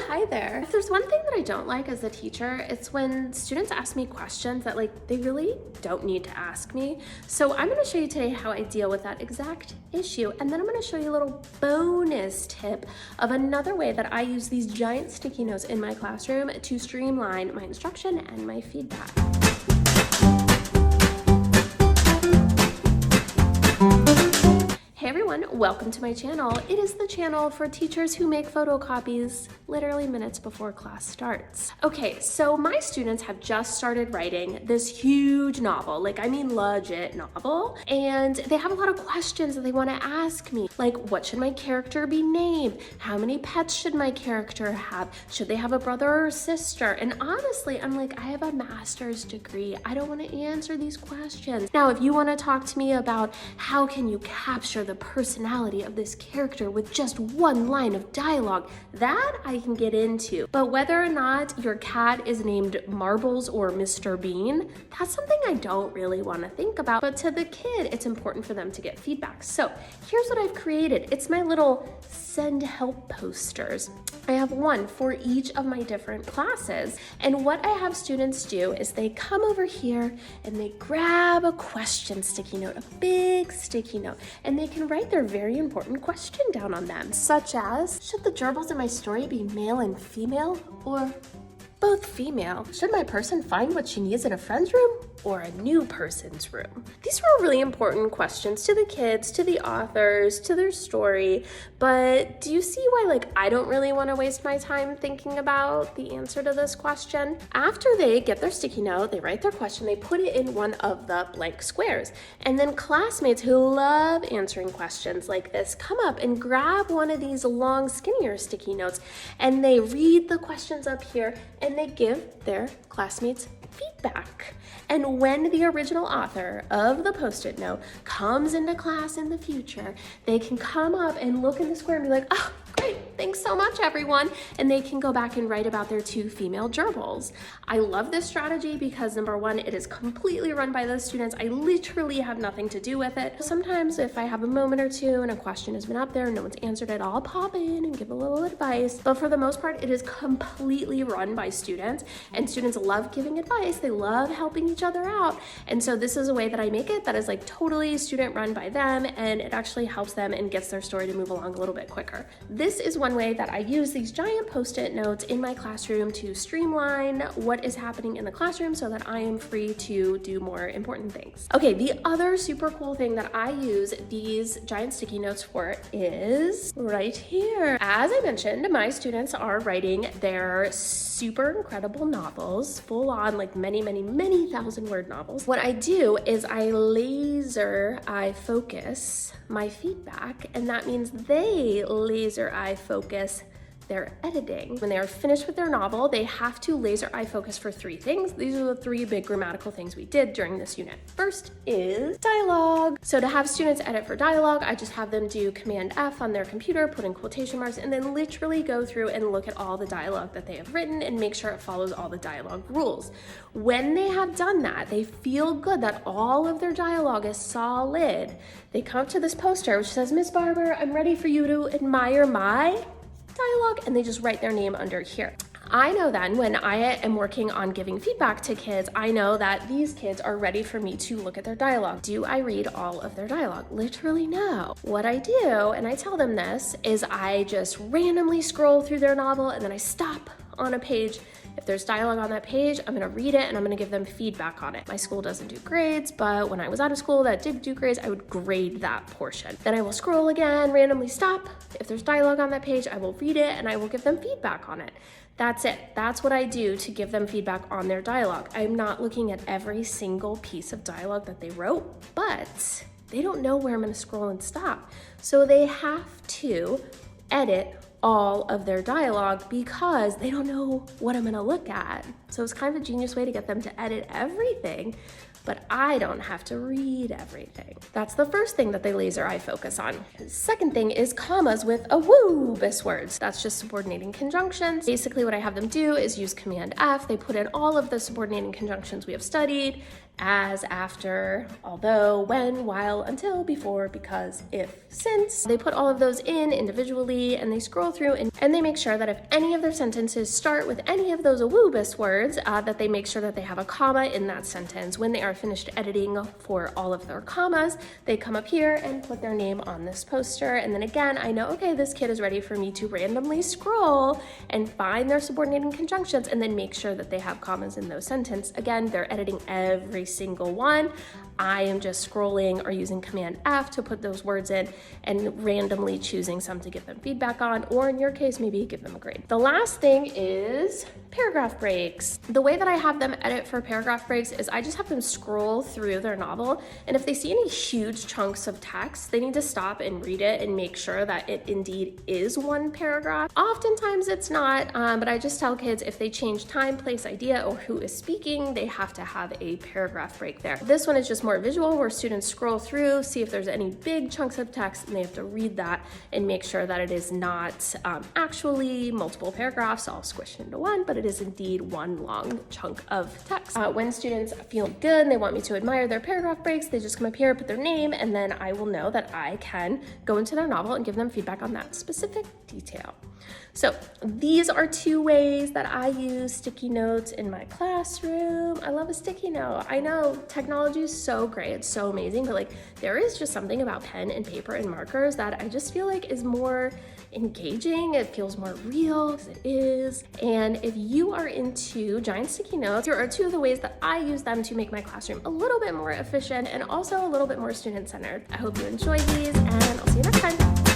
hi there. If there's one thing that I don't like as a teacher, it's when students ask me questions that they really don't need to ask me. So I'm gonna show you today how I deal with that exact issue. And then I'm gonna show you a little bonus tip of another way that I use these giant sticky notes in my classroom to streamline my instruction and my feedback. Hey everyone, welcome to my channel. It is the channel for teachers who make photocopies literally minutes before class starts. Okay, so my students have just started writing this huge novel, legit novel, and they have a lot of questions that they want to ask me, like what should my character be named? How many pets should my character have? Should they have a brother or sister? And honestly, I'm like, I have a master's degree. I don't want to answer these questions. Now, if you want to talk to me about how can you capture the personality of this character with just one line of dialogue, that I can get into. But whether or not your cat is named Marbles or Mr. Bean, that's something I don't really want to think about. But to the kid, it's important for them to get feedback. So here's what I've created. It's my little send help posters. I have one for each of my different classes. And what I have students do is they come over here and they grab a question sticky note, a big sticky note, and they can write their very important question down on them, such as, should the gerbils in my story be male and female, or both female? Should my person find what she needs in a friend's room or a new person's room? These were really important questions to the kids, to the authors, to their story. But do you see why I don't really want to waste my time thinking about the answer to this question? After they get their sticky note, they write their question, they put it in one of the blank squares. And then classmates who love answering questions like this come up and grab one of these long, skinnier sticky notes, and they read the questions up here and they give their classmates feedback. And when the original author of the Post-it note comes into class in the future, they can come up and look in the square and be like, oh, great, thanks so much, everyone. And they can go back and write about their two female gerbils. I love this strategy because number one, it is completely run by the students. I literally have nothing to do with it. Sometimes if I have a moment or two and a question has been up there and no one's answered it, I'll pop in and give a little advice. But for the most part, it is completely run by students, and students love giving advice. They love helping each other out. And so this is a way that I make it that is totally student run by them, and it actually helps them and gets their story to move along a little bit quicker. This is one way that I use these giant Post-it notes in my classroom to streamline what is happening in the classroom so that I am free to do more important things. Okay, the other super cool thing that I use these giant sticky notes for is right here. As I mentioned, my students are writing their super incredible novels, full on many thousand word novels. What I do is I eye focus my feedback, and that means they eye focus their editing. When they are finished with their novel, they have to laser eye focus for three things. These are the three big grammatical things we did during this unit. First is dialogue. So to have students edit for dialogue, I just have them do Command F on their computer, put in quotation marks, and then literally go through and look at all the dialogue that they have written and make sure it follows all the dialogue rules. When they have done that, they feel good that all of their dialogue is solid. They come to this poster which says, Miss Barber, I'm ready for you to admire my dialogue, and they just write their name under here. I know then when I am working on giving feedback to kids, I know that these kids are ready for me to look at their dialogue. Do I read all of their dialogue? Literally no. What I do, and I tell them this, is I just randomly scroll through their novel and then I stop on a page. If there's dialogue on that page, I'm gonna read it and I'm gonna give them feedback on it. My school doesn't do grades, but when I was out of school that did do grades, I would grade that portion. Then I will scroll again, randomly stop. If there's dialogue on that page, I will read it and I will give them feedback on it. That's it. That's what I do to give them feedback on their dialogue. I'm not looking at every single piece of dialogue that they wrote, but they don't know where I'm gonna scroll and stop. So they have to edit all of their dialogue because they don't know what I'm gonna look at. So it's kind of a genius way to get them to edit everything, but I don't have to read everything. That's the first thing that they laser eye focus on. The second thing is commas with a woo-bis words. That's just subordinating conjunctions. Basically what I have them do is use Command F. They put in all of the subordinating conjunctions we have studied, as, after, although, when, while, until, before, because, if, since. They put all of those in individually and they scroll through and they make sure that if any of their sentences start with any of those Awubis words, that they make sure that they have a comma in that sentence. When they are finished editing for all of their commas, they come up here and put their name on this poster. And then again, I know, okay, this kid is ready for me to randomly scroll and find their subordinating conjunctions and then make sure that they have commas in those sentences. Again, they're editing every single one. I am just scrolling or using Command F to put those words in and randomly choosing some to give them feedback on, or in your case, maybe give them a grade. The last thing is paragraph breaks. The way that I have them edit for paragraph breaks is I just have them scroll through their novel, and if they see any huge chunks of text, they need to stop and read it and make sure that it indeed is one paragraph. Oftentimes it's not, but I just tell kids if they change time, place, idea, or who is speaking, they have to have a paragraph break there. This one is just more visual, where students scroll through, see if there's any big chunks of text, and they have to read that and make sure that it is not actually multiple paragraphs all squished into one, but it is indeed one long chunk of text. When students feel good and they want me to admire their paragraph breaks, they just come up here, put their name, and then I will know that I can go into their novel and give them feedback on that specific detail. So these are 2 ways that I use sticky notes in my classroom. I love a sticky note. I know technology is so great, it's so amazing, but like there is just something about pen and paper and markers that I just feel like is more engaging. It feels more real, because it is. And if you are into giant sticky notes, here are 2 of the ways that I use them to make my classroom a little bit more efficient and also a little bit more student-centered. I hope you enjoy these, and I'll see you next time.